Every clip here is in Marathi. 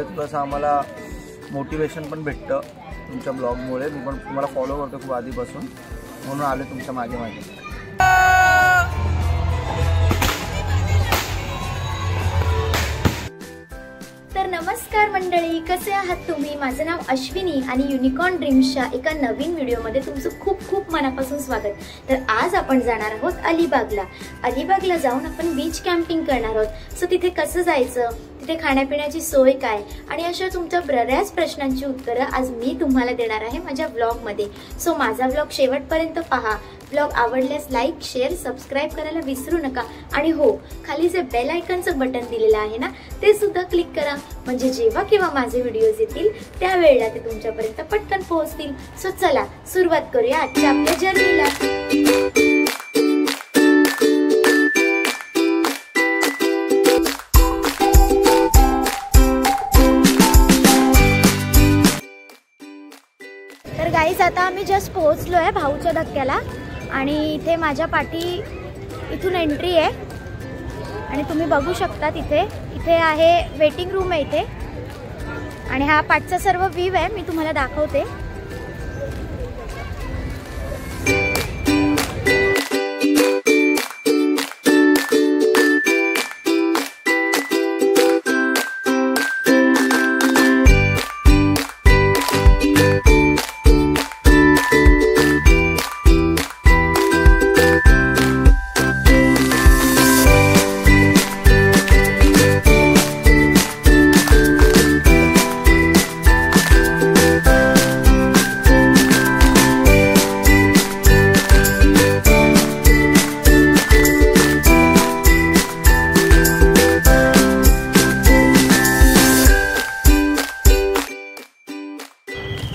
थोडंसं आम्हाला मोटिवेशन पण भेटतं तुमच्या ब्लॉगमुळे। मी पण तुम्हाला फॉलो करतो खूप आधीपासून, म्हणून आले तुमच्या मागे मागे। तर नमस्कार मंडळी, कसे आहात तुम्ही? माझं नाव अश्विनी आणि युनिकॉर्न ड्रीम्सच्या एका नवीन व्हिडिओमध्ये तुमचं खूप खूप मनापासून स्वागत। तर आज आपण जाणार आहोत अलिबागला। अलिबागला जाऊन आपण बीच कॅम्पिंग करणार आहोत। सो तिथे कसं जायचं, तिथे खाण्यापिण्याची सोय काय आणि अशा तुमच्या बऱ्याच प्रश्नांची उत्तरं आज मी तुम्हाला देणार आहे माझ्या व्लॉगमध्ये। सो माझा व्लॉग शेवटपर्यंत पहा। व्लॉग आवडल्यास लाईक, शेअर, सबस्क्राइब करायला विसरू नका आणि हो, खाली जे बेल आयकॉनचं बटन दिलेलं आहे ना, ते सुद्धा क्लिक करा, म्हणजे जेव्हा केव्हा माझे व्हिडिओज येतील त्यावेळेला ते तुमच्यापर्यंत पटकन पोहोचतील। सो चला सुरुवात करूया आजच्या आपल्या जर्नीला। तर गाईज, आता आम्ही जस्ट पोहोचलो आहे भाऊच्या धक्क्याला आणि इथे माझ्या पाठी इथून एंट्री आहे आणि तुम्ही बघू शकता इथे आहे वेटिंग रूम आहे इथे, आणि हा पाठचा सर्व व्ह्यू आहे, मी तुम्हाला दाखवते।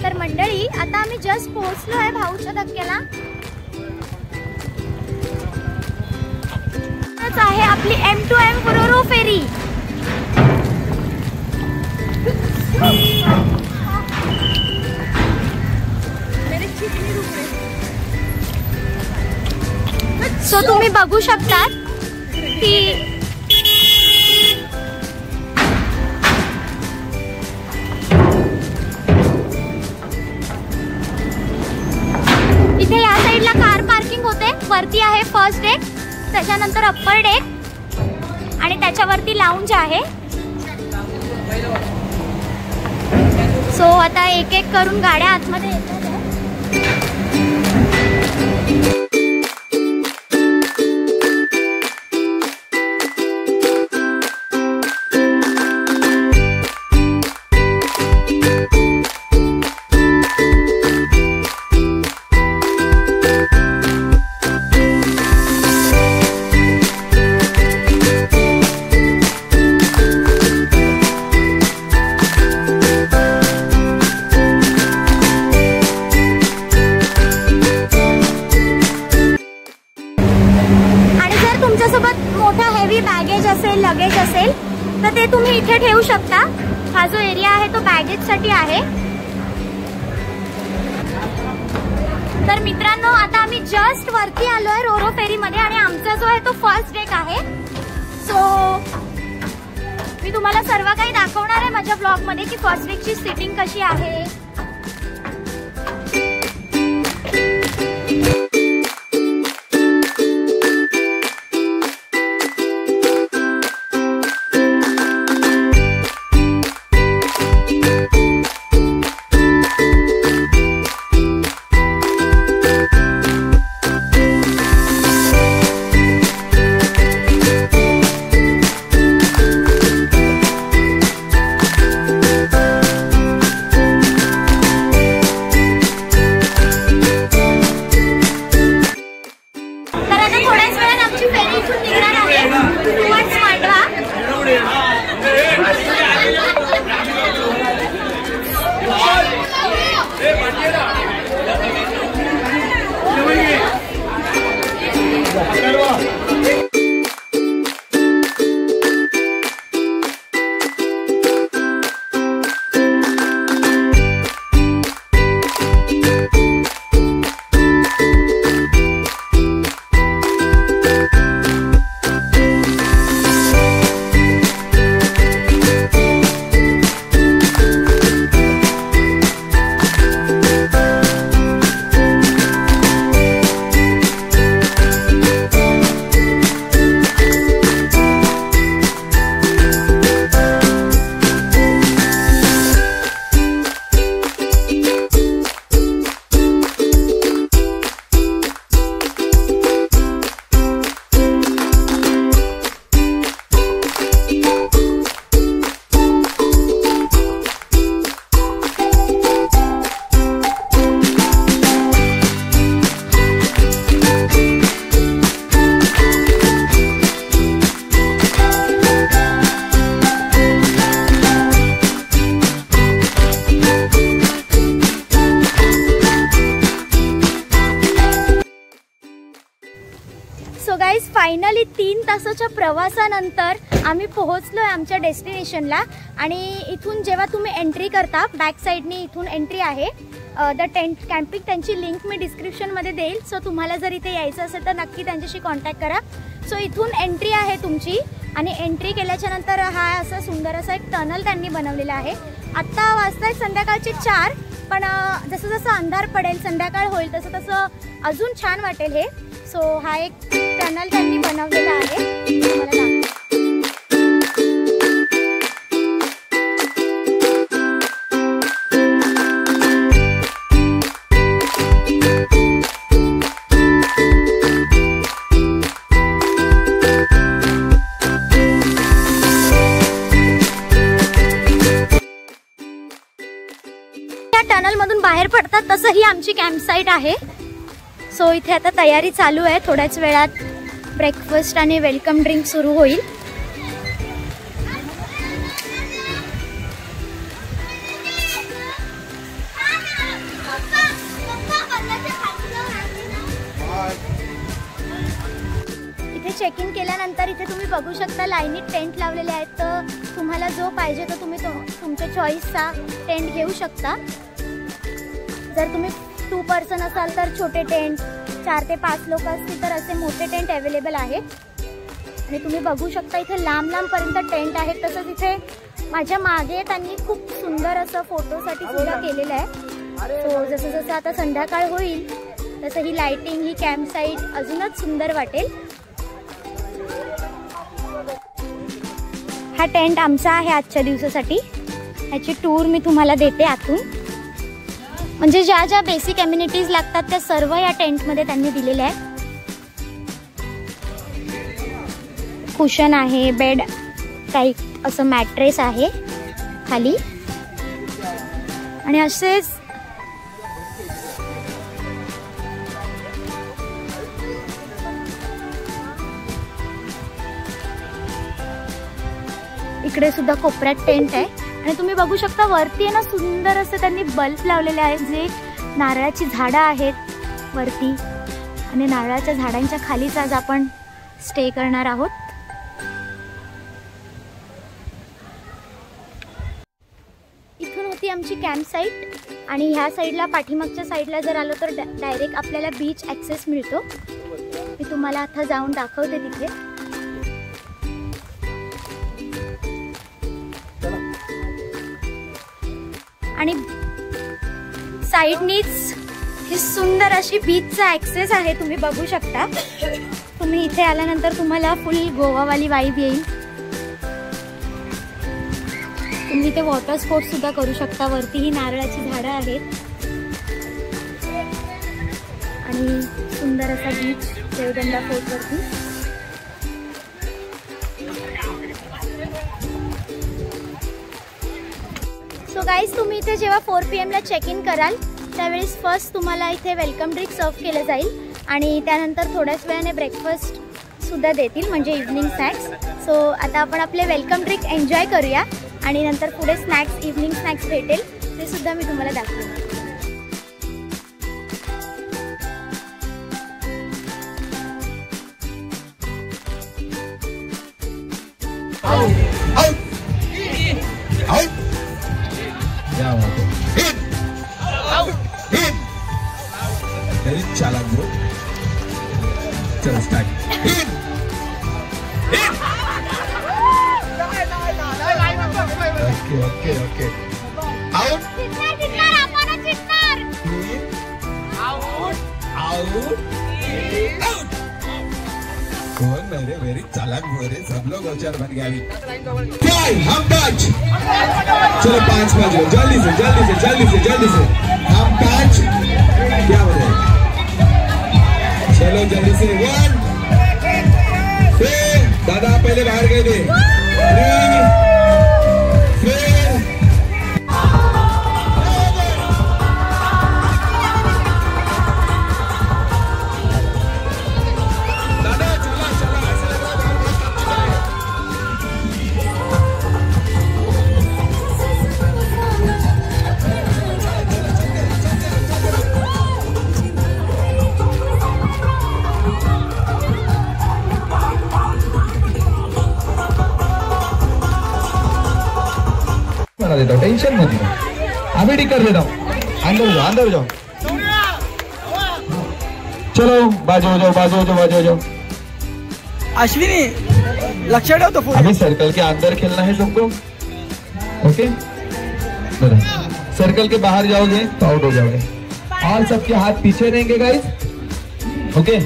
तर मंडळी, आता आम्ही जस्ट पोहोचलो आहे भाऊच्या धक्क्याला। आहे आपली M2M रोरो फेरी। सो तुम्ही बघू शकता की इथे या साइडला कार पार्किंग होते, वरती आहे फर्स्ट डेक, त्याच्यानंतर अप्पर डेक आणि त्याच्यावरती लाऊंज आहे। सो आता एक एक करून गाड्या आतमध्ये येतात। बॅगेज असेल, लगेज असेल तर ते तुम्ही इथे ठेवू शकता। हा जो एरिया आहे तो बॅगेज साठी आहे। तर मित्रांनो, आता आम्ही जस्ट वरती आलोय रोरो फेरी मध्ये आणि आमचा जो आहे तो फर्स्ट डेक आहे। सो मी तुम्हाला सर्व काही दाखवणार आहे माझ्या ब्लॉग मध्ये की फर्स्ट डेकची सीटिंग कशी आहे। फायनली 3 तासाच्या प्रवासानंतर आम्ही पोहोचलो आहे आमच्या डेस्टिनेशनला. आणि इथून जेव्हा तुम्ही एंट्री करता बॅक साईडनी इथून एंट्री आहे. द टेंट कॅम्पिंग त्यांची लिंक मी डिस्क्रिप्शनमध्ये देईल. सो तुम्हाला जर इथे यायचं असेल तर नक्की त्यांच्याशी कॉन्टॅक्ट करा. सो इथून एंट्री आहे तुमची आणि एंट्री केल्याच्या नंतर हा असा सुंदर असा एक टनल त्यांनी बनवलेला आहे. आत्ता वाजताय संध्याकाळचे 4. पण जसं जसं अंधार पडेल संध्याकाळ होईल तसं तसं अजून छान वाटेल हे. सो हा एक टनल त्यांनी बनवलेला आहे. तुम्हाला दाखवते. टनल मधून बाहेर पडतात तसं ही आमची कॅम्प साईट आहे. सो इथे आता तयारी चालू आहे. थोड्याच वेळात ब्रेकफास्ट आणि वेलकम ड्रिंक सुरू होईल. इथे चेक इन केल्यानंतर इथे तुम्ही बघू शकता लाईनीत टेंट लावलेले आहेत. तर तुम्हाला जो पाहिजे तो तुम्ही तुमच्या चॉईसचा टेंट घेऊ शकता. जर तुम्ही 2 पर्सन असाल तर छोटे टेंट, 4 ते 5 लोक असतील तर असे मोठे टेंट अवेलेबल आहेत. आणि तुम्ही बघू शकता इथे लांब लांबपर्यंत टेंट आहेत. तसंच इथे माझ्या मागे त्यांनी खूप सुंदर असं फोटोसाठी सुद्धा केलेलं आहे. सो जसं जसं आता संध्याकाळ होईल तसं ही लाइटिंग, ही कॅम्प साईट अजूनच सुंदर वाटेल. हा टेंट आमचा आहे आजच्या दिवसासाठी. ह्याची टूर मी तुम्हाला देते आतून. म्हणजे ज्या ज्या बेसिक अम्युनिटीज लागतात त्या सर्व या टेंटमध्ये त्यांनी दिलेल्या आहेत. कुशन आहे, बेड, काही असं मॅट्रेस आहे खाली. आणि असेच इकडे सुद्धा कोपऱ्यात टेंट आहे. आणि तुम्ही बघू शकता वरती आहे ना सुंदर असं त्यांनी बल्ब लावलेले आहेत. जे नारळाची झाडं आहेत वरती आणि नारळाच्या झाडांच्या खालीच आज आपण स्टे करणार आहोत. इथून होती आमची कॅम्प साईट. आणि ह्या साईडला पाठीमागच्या साईडला जर आलो तर डायरेक्ट आपल्याला बीच ॲक्सेस मिळतो. मी तुम्हाला आता जाऊन दाखवते तिथे. आणि साईडनीच ही सुंदर अशी बीचचा ॲक्सेस आहे. तुम्ही बघू शकता. तुम्ही इथे आल्यानंतर तुम्हाला फुल गोवावाली वाईब येईल. तुम्ही इथे वॉटर स्पोर्ट्स सुद्धा करू शकता. वरती ही नारळाची झाडं आहेत आणि सुंदर असा बीच देवदंडा फोर्ट वरती. सो गाईज, तुम्ही इथे जेव्हा 4 PM ला चेक इन कराल त्यावेळेस फर्स्ट तुम्हाला इथे वेलकम ड्रिंक सर्व केलं जाईल. आणि त्यानंतर थोड्याच वेळाने ब्रेकफास्ट सुद्धा देतील म्हणजे इव्हनिंग स्नॅक्स. सो आता आपण आपले वेलकम ड्रिंक एन्जॉय करूया आणि नंतर पुढे स्नॅक्स, इव्हनिंग स्नॅक्स भेटेल ते सुद्धा मी तुम्हाला दाखवेन. चालक ब्रो, चलो start. Okay okay okay. Out out out. कौन मेरे वेरी चालाक मेरे सब लोग होशियार बन गए. अभी हम पांच. चलो 5 जल्दी से जल्दी से जल्दी से जल्दी से. हम 5 क्या बोले. चलो जल्दी से. 1 2. दादा पहले बाहर गए थे. 3 देता हूँ, टेंशन मत लो, अभी ठीक कर देता हूँ। अंदर जाओ। चलो बाजू हो जाओ। अश्विनी लक्ष ठेव तो अभी सर्कल के अंदर खेलना है सबको, ओके। सर्कल के बाहर जाओगे तो आउट हो जाओगे। और सबके हाथ पीछे रहेंगे गाइस, ओके।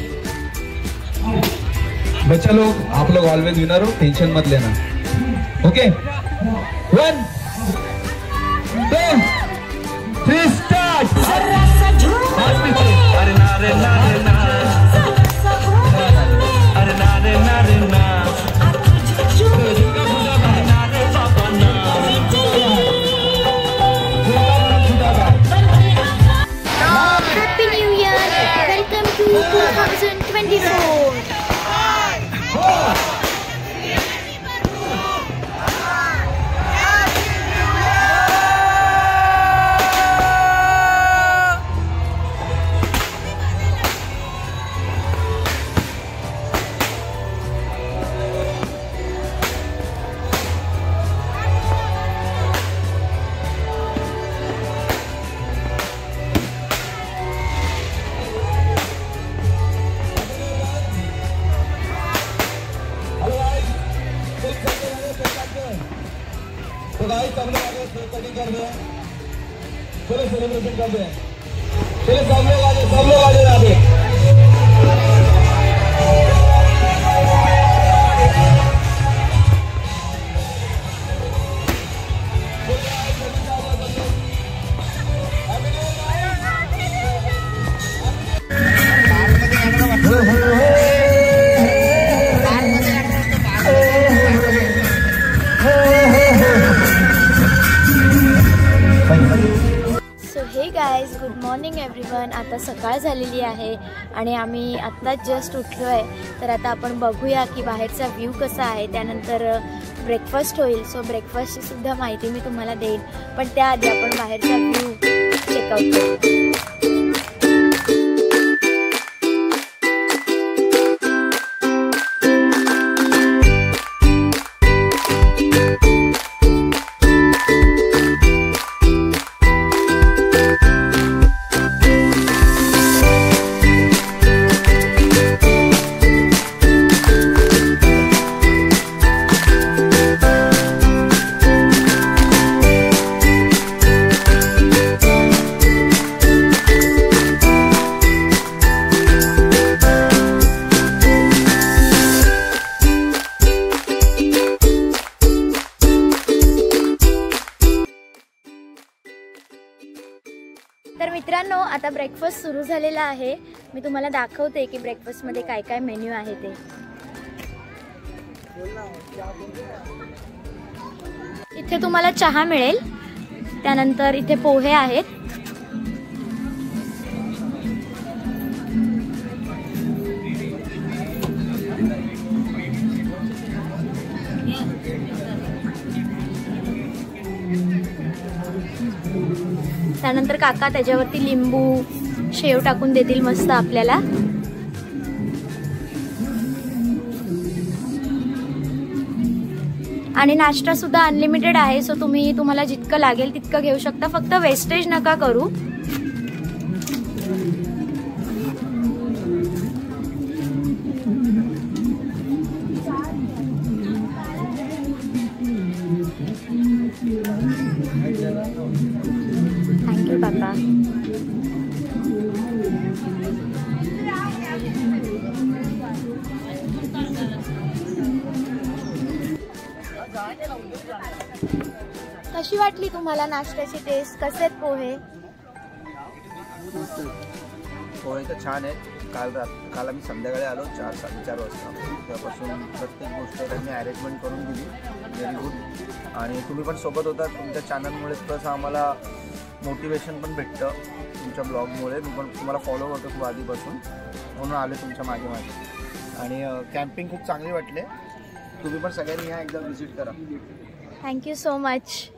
बच्चा लोग, आप लोग ऑलवेज विनर हो, टेंशन मत लेना, okay. 1 2 3 start. Happy New Year! Welcome to 2024. तो गाइस सब लोग आगे केक कटिंग कर रहे हैं, चलो सेलिब्रेशन करते हैं। चलो सब लोग आगे यहाँ पे। Guys good morning everyone. आता सकाळ झालेली आहे आणि आम्ही आत्ताच जस्ट उठलो आहे. तर आता आपण बघूया की बाहेरचा व्ह्यू कसा आहे. त्यानंतर ब्रेकफास्ट होईल. सो ब्रेकफास्टची सुद्धा माहिती मी तुम्हाला देईन, पण त्याआधी आपण बाहेरचा व्ह्यू चेकआउट करू. तर मित्रांनो, आता ब्रेकफास्ट सुरू झालेला आहे. मी तुम्हाला दाखवते की ब्रेकफास्टमध्ये काय काय मेन्यू आहे ते. इथे तुम्हाला चहा मिळेल. त्यानंतर इथे पोहे आहेत. त्यानंतर काका त्याच्यावरती लिंबू शेव टाकून देतील मस्त आपल्याला. आणि नाश्ता सुद्धा अनलिमिटेड आहे. सो तुम्हाला जितकं लागेल तितकं घेऊ शकता. फक्त वेस्टेज नका करू. थँक्यू काका. कशी वाटली तुम्हाला नाश्त्याची टेस्ट? कसे आहेत पोहे? पोहे तर छान आहेत. काल आम्ही संध्याकाळी आलो 4-4:30 वाजता. त्यापासून प्रत्येक गोष्ट त्यांनी अरेंजमेंट करून दिली. Very good. आणि तुम्ही पण सोबत होता. तुमच्या चॅनलमुळे तसं आम्हाला मोटिवेशन पण भेटतं तुमच्या ब्लॉगमुळे. मी पण तुम्हाला फॉलो करतो खूप आधीपासून, म्हणून आले तुमच्या मागे. आणि कॅम्पिंग खूप चांगली वाटले. तुम्ही पण सगळ्यांनी ह्या एकदा व्हिजिट करा. Thank you so much.